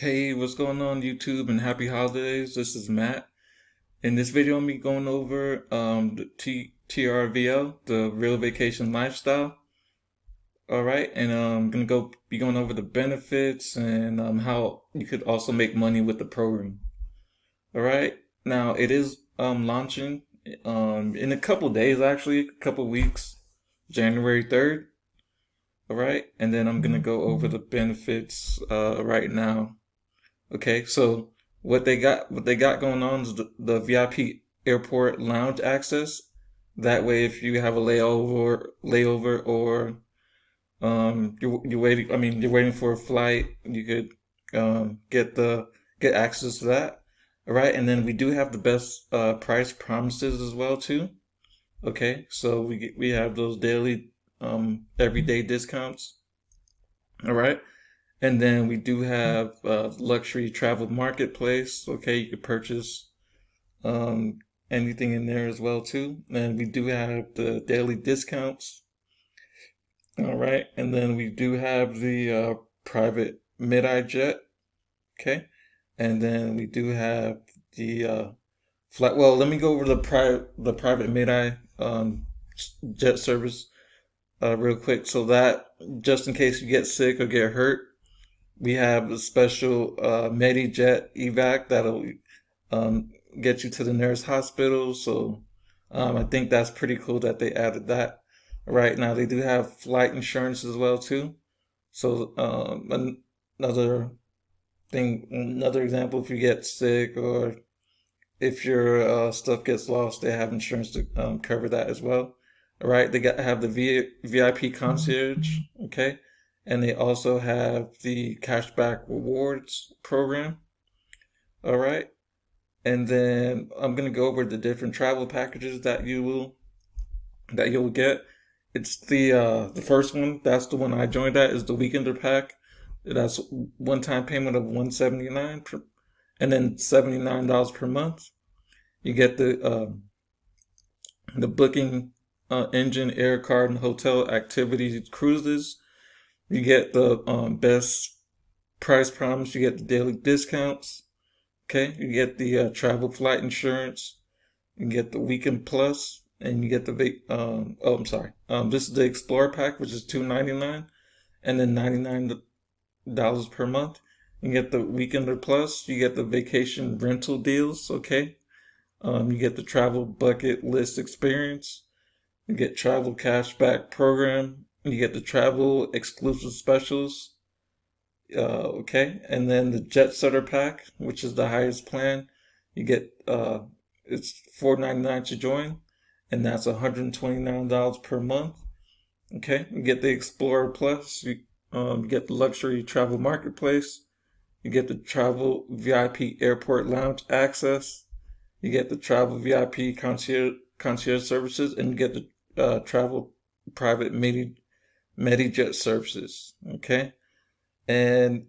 Hey, what's going on YouTube and happy holidays? This is Matt. In this video, I'm be going over the TRVL, the Real Vacation Lifestyle. All right, and I'm gonna be going over the benefits and how you could also make money with the program. All right, now it is launching in a couple days, actually, a couple weeks, January 3rd. All right, and then I'm gonna go over the benefits right now. Okay, so what they got going on is the VIP airport lounge access. That way, if you have a layover, or you're waiting, I mean, you're waiting for a flight, you could get access to that. All right, and then we do have the best price promises as well too. Okay, so we have those daily everyday discounts. All right. And then we do have luxury travel marketplace. Okay, you could purchase um, anything in there as well too. And we do have the daily discounts. All right, and then we do have the private mid-eye jet. Okay, and then we do have the flight. Well, let me go over the private mid-eye jet service real quick, so that just in case you get sick or get hurt, we have a special MediJet evac that'll um, get you to the nearest hospital. So I think that's pretty cool that they added that. Right now, they do have flight insurance as well too. So another another example, if you get sick or if your stuff gets lost, they have insurance to cover that as well. All right, they have the VIP concierge, okay, and they also have the cashback rewards program. All right, and then I'm gonna go over the different travel packages that you'll get. It's the first one. That's the one I joined at. Is the weekender pack. That's one time payment of 179 per, and then $79 per month. You get the booking engine, air card, and hotel activities cruises. You get the best price promise. You get the daily discounts. Okay, you get the travel flight insurance. You get the weekend plus, and you get the oh, I'm sorry. This is the Explorer pack, which is $299, and then $99 per month. You get the weekender plus. You get the vacation rental deals. Okay, you get the travel bucket list experience. You get travel cashback program. You get the travel exclusive specials. Okay, and then the Jet Setter pack, which is the highest plan. You get it's $4.99 to join, and that's $129 per month. Okay, you get the Explorer Plus. You get the luxury travel marketplace. You get the travel VIP airport lounge access. You get the travel VIP concierge services, and you get the travel private MediJet services. Okay, and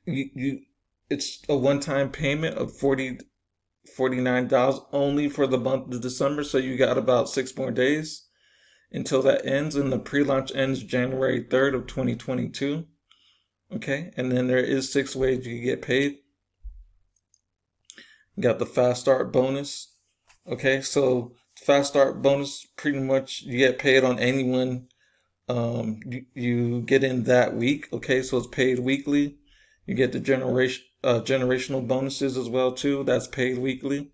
you it's a one-time payment of $49 only for the month of December. So you got about 6 more days until that ends, and the pre-launch ends January 3rd of 2022. Okay, and then there is 6 ways you can get paid. You got the fast start bonus. Okay, so fast start bonus, pretty much you get paid on anyone you get in that week. Okay, so it's paid weekly. You get the generational bonuses as well too. That's paid weekly.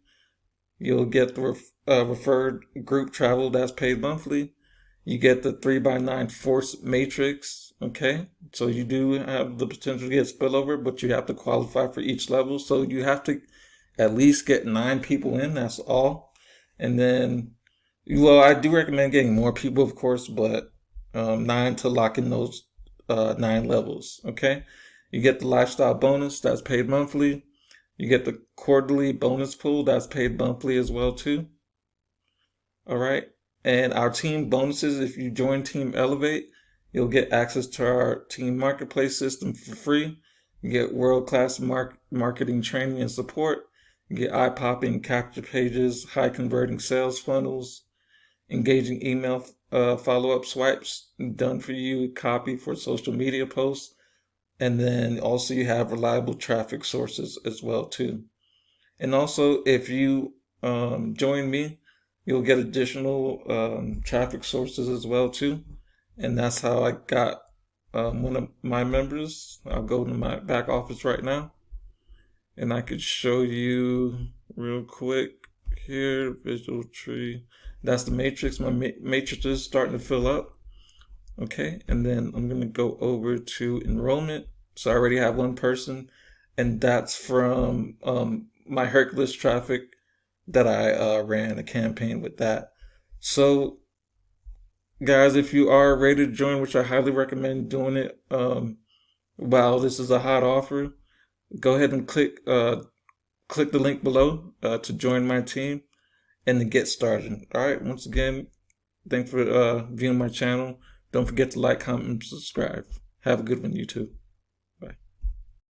You'll get the referred group travel. That's paid monthly. You get the 3x9 force matrix. Okay, so you do have the potential to get spillover, but you have to qualify for each level. So you have to at least get 9 people in. That's all. And then, well, I do recommend getting more people, of course, but 9 to lock in those 9 levels. Okay, you get the lifestyle bonus. That's paid monthly. You get the quarterly bonus pool. That's paid monthly as well too. All right. And our team bonuses, if you join Team Elevate, you'll get access to our team marketplace system for free. You get world-class marketing training and support. You get eye-popping capture pages, high-converting sales funnels, engaging email follow-up swipes done for you, copy for social media posts, And then also you have reliable traffic sources as well too. And also if you join me, you'll get additional traffic sources as well too. And that's how I got one of my members. I'll go to my back office right now, and I could show you real quick here. Visual tree. That's the matrix. My matrix is starting to fill up. Okay, and then I'm gonna go over to enrollment. So I already have one person, and that's from my Hercules traffic that I ran a campaign with that. So guys, if you are ready to join, which I highly recommend doing it, while this is a hot offer, go ahead and click the link below to join my team and to get started. All right. Once again, thanks for viewing my channel. Don't forget to like, comment, and subscribe. Have a good one, YouTube.